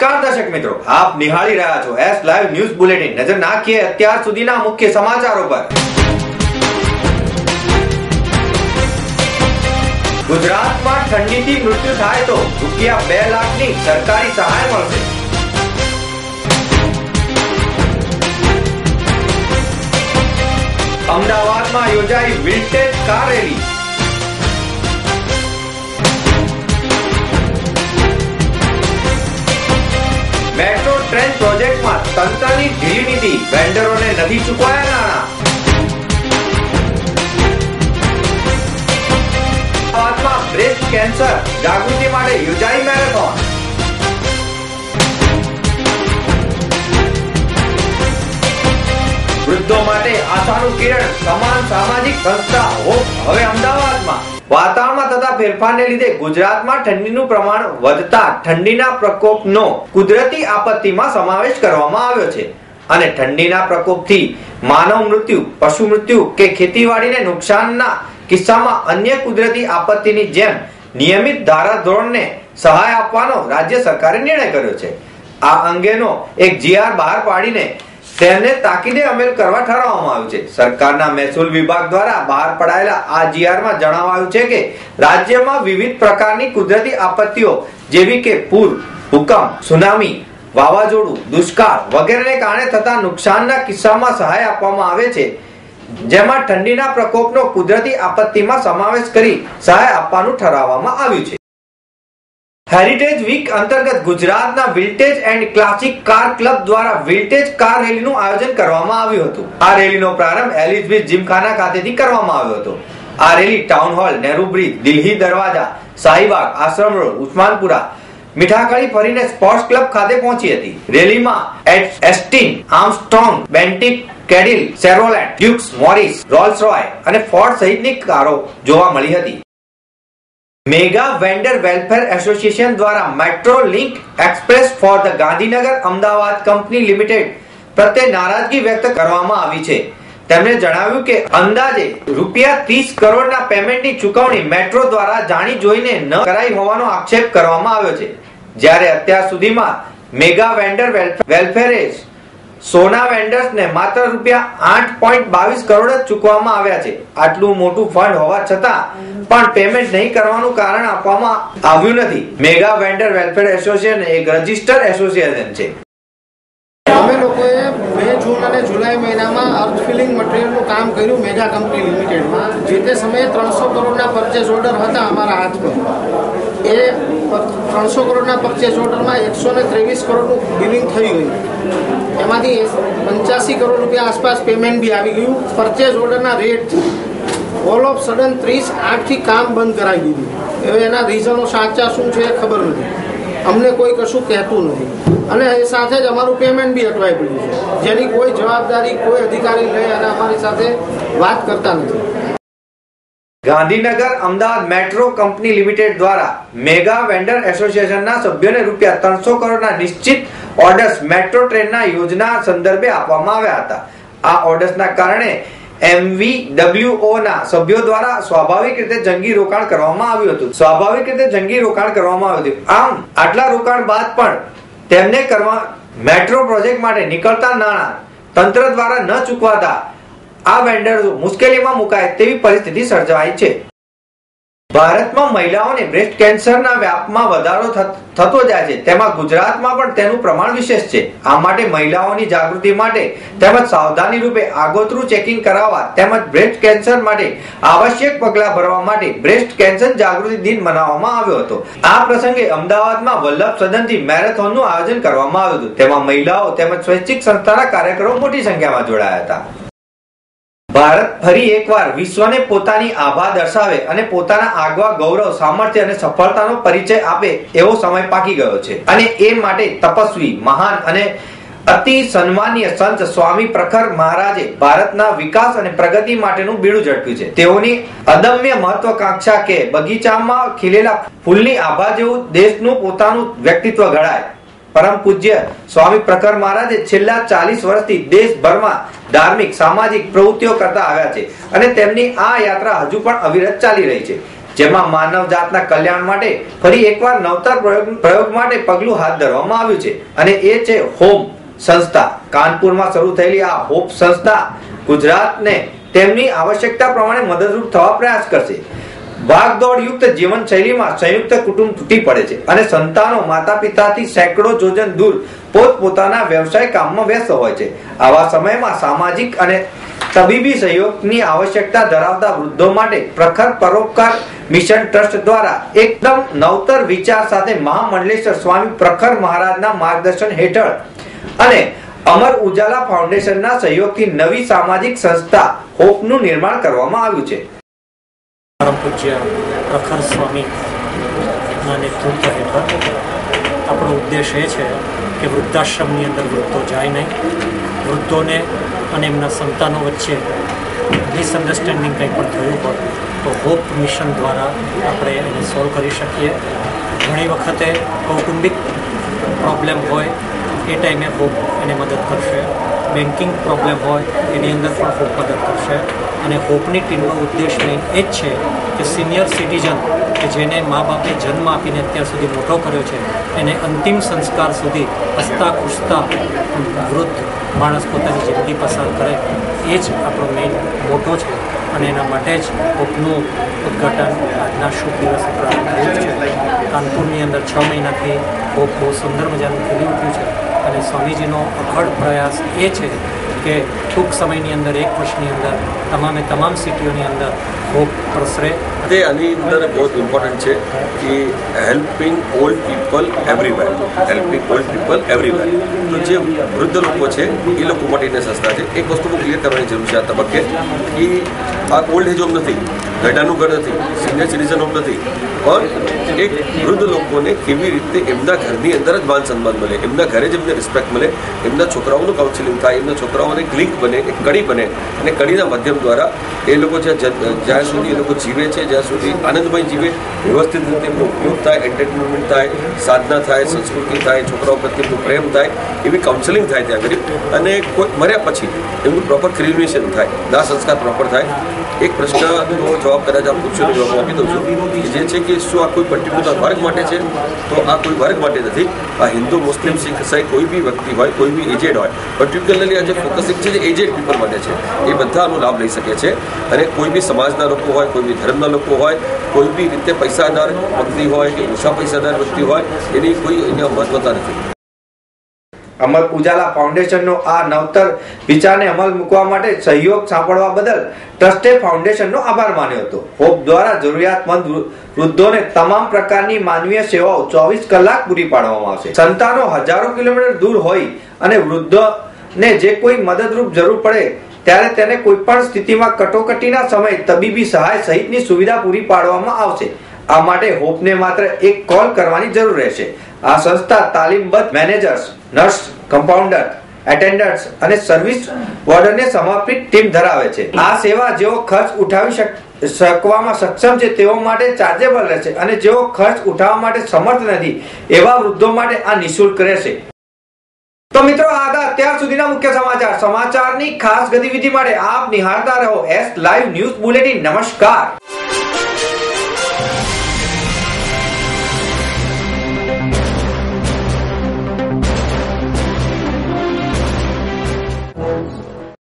નમસ્કાર દર્શક મિત્રો, આપ નિહાળી રહ્યા છો એસ લાઈવ ન્યૂઝ બુલેટિન। નજર નાખીએ અત્યાર સુધીના મુખ્ય સમાચારો પર। ગુજરાતમાં ઠંડીથી મૃત્યુ થાય તો રૂપિયા 2 લાખની સરકારી સહાય મળશે। અમદાવાદમાં યોજાઈ vintage car rally. Metro train પ્રોજેક્ટમાં તંત્રની ઢીલી નીતિ, વેન્ડરોને નથી ચૂકવાયા નાણાં। અમદાવાદમાં બ્રેસ્ટ કેન્સર જાગૃતિ માટે યોજાઈ મેરેથોન। વૃદ્ધો માટે આશાનું કિરણ સમાન સામાજિક સંસ્થા હોપ હવે અમદાવાદમાં। વાતાવરણમાં થતા ફેરફારને લીધે ગુજરાતમાં ઠંડીનું પ્રમાણ વધતા ઠંડીના પ્રકોપનો કુદરતી આપત્તિમાં સમાવેશ કરવામાં આવ્યો છે અને ઠંડીના પ્રકોપથી માનવ મૃત્યુ, પશુ મૃત્યુ કે ખેતીવાડીને નુકસાનના કિસ્સામાં અન્ય કુદરતી આપત્તિની જેમ નિયમિત ધારાધોરણને સહાય આપવાનો રાજ્ય સરકારે નિર્ણય કર્યો છે। આ અંગેનો એક જીઆર બહાર પાડીને તેને તાકીદે અમલ કરવા ઠરાવવામાં આવ્યું છે। સરકારના મહેસૂલ વિભાગ દ્વારા બહાર પડાયેલા આ જીઆરમાં જણાવાયું છે કે રાજ્યમાં વિવિધ પ્રકારની કુદરતી આપત્તિઓ જેવી કે પૂર, ભૂકંપ, સુનામી, વાવાઝોડું, દુષ્કાળ વગેરેને કારણે થતા નુકસાનના કિસ્સામાં સહાય આપવામાં આવે છે, જેમાં ઠંડીના પ્રકોપનો કુદરતી આપત્તિમાં સમાવેશ કરી સહાય આપવાનું ઠરાવવામાં આવ્યું છે। હેરિટેજ વીક અંતર્ગત ગુજરાતના vintage and classic car club દ્વારા વિન્ટેજ કાર રેલીનું આયોજન કરવામાં આવ્યું હતું। આ રેલીનો પ્રારંભ એલિસ બીચ જીમખાના ખાતેથી કરવામાં આવ્યો હતો। આ rally town hall, Nehru bridge, Delhi Darwaza, Shahibag, Ashram road, Usmanpura, Mithakhali ફરીને સ્પોર્ટ્સ ક્લબ ખાતે પહોંચી હતી। રેલીમાં એસ્ટિન, આર્મસ્ટ્રોંગ, બેન્ટિક, Cadillac, Chevrolet, Dukes, Morris, Rolls Royce અને ફોર્ડ સહિતની કારો જોવા મળી હતી। મેગા વેન્ડર વેલફેર એસોસિએશન દ્વારા metro link express for the Gandhinagar Ahmedabad company limited પ્રત્યે નારાજગી વ્યક્ત કરવામાં આવી છે। તેમણે જણાવ્યું કે અંદાજે રૂપિયા 30 કરોડના પેમેન્ટની ચૂકવણી મેટ્રો દ્વારા જાણી જોઈને ન કરાઈ હોવાનો આક્ષેપ કરવામાં આવ્યો છે, જ્યારે અત્યાર સુધીમાં મેગા વેન્ડર વેલફેરે સોના વેન્ડર્સને માત્ર રૂપિયા 8.22 કરોડ જ ચૂકવવામાં આવ્યા છે। આટલું મોટું ફંડ હોવા છતાં પણ પેમેન્ટ નહીં કરવાનું કારણ આપવામાં આવ્યું નથી। મેગા વેન્ડર વેલફેર એસોસિએશન એક રજિસ્ટર્ડ એસોસિએશન છે। અમે લોકોએ મે, જૂન અને જુલાઈ મહિનામાં અર્થ ફિલિંગ મટીરિયલનું કામ કર્યું મેગા કંપની લિમિટેડમાં। જે તે સમયે 300 કરોડના પરચેસ ઓર્ડર હતા અમારા હાથમાં। એ 300 કરોડના પરચેસ ઓર્ડરમાં 123 કરોડનું બિલિંગ થઈ ગયું। એમાંથી 85 કરોડ રૂપિયા આસપાસ પેમેન્ટ બી આવી ગયું પરચેસ ઓર્ડરના રેટ। ઓલ ઓફ સડન 30/8થી કામ બંધ કરાવી દીધું। હવે એના રીઝનો સાચા શું છે એ ખબર નથી, અમને કોઈ કશું કહેતું નથી અને એ સાથે જ અમારું પેમેન્ટ બી અટવાઈ પડ્યું છે, જેની કોઈ જવાબદારી કોઈ અધિકારી લઈ અને અમારી સાથે વાત કરતા નથી। Gandhinagar Ahmedabad metro company limited દ્વારા મેગા વેન્ડર એસોસિએશનના સભ્યોને રૂપિયા 300 કરોડના નિશ્ચિત ઓર્ડર્સ મેટ્રો ટ્રેનના યોજના સંદર્ભે આપવામાં આવ્યા હતા। આ ઓર્ડર્સના કારણે MVWO ના સભ્યો દ્વારા સ્વાભાવિક રીતે જંગી રોકાણ કરવામાં આવ્યું હતું। આમ આટલા રોકાણ બાદ પણ તેમને મેટ્રો પ્રોજેક્ટ માટે નીકળતા નાણાં તંત્ર દ્વારા ન ચૂકવાતા આ વેન્ડરો મુશ્કેલીમાં મુકાય તેવી પરિસ્થિતિ સર્જાઈ છે। ભારતમાં મહિલાઓને બ્રેસ્ટ કેન્સરના વ્યાપમાં વધારો થતો જાય છે, તેમાં ગુજરાતમાં પણ તેનું પ્રમાણ વિશેષ છે। આ માટે મહિલાઓની જાગૃતિ માટે તેમજ સાવધાની રૂપે આગોતરું ચેકિંગ કરાવવા તેમજ બ્રેસ્ટ કેન્સર માટે આવશ્યક પગલાં ભરવા માટે બ્રેસ્ટ કેન્સર જાગૃતિ દિન મનાવવામાં આવ્યો હતો। આ પ્રસંગે અમદાવાદમાં વલ્લભ સદનથી મેરેથોનનું આયોજન કરવામાં આવ્યું હતું। તેમાં મહિલાઓ તેમજ સ્વૈચ્છિક સંસ્થાના કાર્યકરો મોટી સંખ્યામાં જોડાયા હતા। ભારત ફરી એકવાર વિશ્વને પોતાની આભા દર્શાવે અને પોતાના આગવા ગૌરવ, સામર્થ્ય અને સફળતાનો પરિચય આપે એવો સમય પાકી ગયો છે અને એ માટે તપસ્વી, મહાન અને અતિ સન્માનીય સંત સ્વામી પ્રખર મહારાજે ભારતના વિકાસ અને પ્રગતિ માટેનું બીડું ઝડપ્યું છે। તેઓની અદમ્ય મહત્વાકાંક્ષા કે બગીચામાં ખીલેલા ફૂલની આભા જેવું દેશનું પોતાનું વ્યક્તિત્વ ઘડાય। પરમ પૂજ્ય સ્વામી પ્રખર મહારાજે છેલ્લા 40 વર્ષથી દેશભરમાં ધાર્મિક, સામાજિક પ્રવૃત્તિઓ કરતા આવ્યા છે અને તેમની આ યાત્રા હજુ પણ અવિરત ચાલી રહી છે। જેમાં માનવ જાતના કલ્યાણ માટે ફરી એકવાર નવતર પ્રયોગ માટે પગલું હાથ ધરવામાં આવ્યું છે અને એ છે હોમ સંસ્થા. કાનપુરમાં શરૂ થયેલી આ હોપ સંસ્થા ગુજરાતને તેમની આવશ્યકતા પ્રમાણે મદદરૂપ થવા પ્રયાસ કરશે. ભાગદોડ યુક્ત જીવનશૈલીમાં સંયુક્ત કુટુંબ તૂટી પડે છે અને સંતાનો માતા પિતાથી સેંકડો જોજન દૂર પોતપોતાના વ્યવસાય કામમાં વ્યસ્ત હોય છે. આવા સમયમાં સામાજિક અને તબીબી સહયોગની આવશ્યકતા ધરાવતા વૃદ્ધો માટે પ્રખર પરોપકાર મિશન ટ્રસ્ટ દ્વારા એકદમ નવતર વિચાર સાથે મહામંડલેશ્વર સ્વામી પ્રખર મહારાજના માર્ગદર્શન હેઠળ અને અમર ઉજાલા ફાઉન્ડેશનના સહયોગથી નવી સામાજિક સંસ્થા હોપનું નિર્માણ કરવામાં આવ્યું છે. પરમ પૂજ્ય પ્રખર સ્વામીના નેતૃત્વ હેઠળ આપણો ઉદ્દેશ એ છે કે વૃદ્ધાશ્રમની અંદર વૃદ્ધો જાય નહીં. વૃદ્ધોને અને એમના સંતાનો વચ્ચે મિસઅન્ડરસ્ટેન્ડિંગ કંઈ પણ થયું હોય તો હોપ મિશન દ્વારા આપણે એને સોલ્વ કરી શકીએ. ઘણી વખતે કૌટુંબિક પ્રોબ્લેમ હોય એ ટાઈમે હોપ એને મદદ કરશે. બેન્કિંગ પ્રોબ્લેમ હોય એની અંદર પણ હોપ મદદ કરશે. અને હોપની ટીમનો ઉદ્દેશ મેઇન એ જ છે કે સિનિયર સિટીઝન કે જેને મા બાપે જન્મ આપીને અત્યાર સુધી મોટો કર્યો છે એને અંતિમ સંસ્કાર સુધી હસતા ખુશતા વૃદ્ધ માણસ પોતાની જિંદગી પસાર કરે એ જ આપણો મેઇન મોટો છે. અને એના માટે જ હોપનું ઉદ્ઘાટન આજના શુભ દિવસે પ્રારંભ થયું છે. કાનપુરની અંદર 6 મહિનાથી હોપ બહુ સુંદર મજાનું ખીલી ઉઠ્યું છે અને સ્વામીજીનો અખડ પ્રયાસ એ છે કે ટૂંક સમયની અંદર 1 વર્ષની અંદર તમામ સિટીઓની અંદર હોપ પ્રસરે. આની અંદર બહુ ઇમ્પોર્ટન્ટ છે કે હેલ્પિંગ ઓલ્ડ પીપલ એવરીવેર. તો જે વૃદ્ધ લોકો છે એ લોકો માટેની સંસ્થા છે. એક વસ્તુ ક્લિયર કરવાની જરૂર છે આ તબક્કે કે આ ઓલ્ડ એજ હોમ નથી, ગઢાનું ઘર નથી, સિનિયર સિટીઝન હોમ નથી, પણ એક વૃદ્ધ લોકોને કેવી રીતે એમના ઘરની અંદર જ માન સન્માન મળે, એમના ઘરે જ એમને રિસ્પેક્ટ મળે, એમના છોકરાઓનું કાઉન્સિલિંગ થાય, એમના છોકરાઓને એક લિંક બને, એક કડી બને અને કડીના માધ્યમ દ્વારા એ લોકો જ્યાં સુધી એ લોકો જીવે છે, જ્યાં સુધી આનંદમય જીવે, વ્યવસ્થિત રીતે એમનો ઉપયોગ થાય, એન્ટરટેનમેન્ટ થાય, સાધના થાય, સંસ્કૃતિ થાય, છોકરાઓ પ્રત્યે એમનો પ્રેમ થાય, એવી કાઉન્સેલિંગ થાય ત્યાં આગળ. અને કોઈ મર્યા પછી એમનું પ્રોપર ક્રિમિનેશન થાય, દાહ સંસ્કાર પ્રોપર થાય. એક પ્રશ્નનો જવાબ કદાચ આપ પૂછ્યો તો જવાબ આપી દઉં છું જે છે કે શું આ કોઈ પર્ટિક્યુલર વર્ગ માટે છે? તો આ કોઈ વર્ગ માટે નથી. આ હિન્દુ, મુસ્લિમ, શીખ, ઈસાઈ કોઈ બી વ્યક્તિ હોય, કોઈ બી એજેડ હોય, પર્ટિક્યુલરલી આ જે ફોકસિંગ છે જે એજેડ પીપલ માટે છે એ બધા આનો લાભ લઈ શકે છે. અને કોઈ બી સમાજના લોકો હોય, કોઈ બી ધર્મના લોકો હોય, કોઈ બી રીતે પૈસાદાર વ્યક્તિ હોય કે ઓછા પૈસાદાર વ્યક્તિ હોય, એની કોઈ અહીંયા મહત્વતા નથી. અમર ઉજાલા ફાઉન્ડેશનનો આ નવતર વિચારને અમલ મૂકવા માટે સહયોગ સાંપડવા બદલ ટ્રસ્ટે ફાઉન્ડેશનનો આભાર માન્યો હતો. હોપ દ્વારા જરૂરિયાતમંદ વૃદ્ધોને તમામ પ્રકારની માનવીય સેવાઓ 24 કલાક પૂરી પાડવામાં આવશે. સંતાનો હજારો કિલોમીટર દૂર હોય અને વૃદ્ધોને જે કોઈ મદદરૂપ જરૂર પડે ત્યારે તેને કોઈ પણ સ્થિતિમાં કટોકટીના સમયે તબીબી સહાય સહિતની સુવિધા પૂરી પાડવામાં આવશે. આ માટે હોપને માત્ર એક કોલ કરવાની જરૂર રહેશે. આ સંસ્થા તાલીમબદ્ધ મેનેજર્સ, નર્સ, કમ્પાઉન્ડર, એટેન્ડન્ટ્સ અને સર્વિસ વોર્ડરને સમર્પિત ટીમ ધરાવે છે. આ સેવા જેઓ ખર્ચ ઉઠાવી શકવામાં સક્ષમ છે તેઓ માટે ચાર્જેબલ રહેશે અને જેઓ ખર્ચ ઉઠાવવા માટે સમર્થ નથી એવા વૃદ્ધો માટે આ નિઃશુલ્ક રહેશે. તો મિત્રો આ હતા અત્યાર સુધીના મુખ્ય સમાચારની ખાસ ગતિવિધિ માટે આપ નિહાળતા રહો એસ લાઈવ ન્યૂઝ બુલેટિન. નમસ્કાર.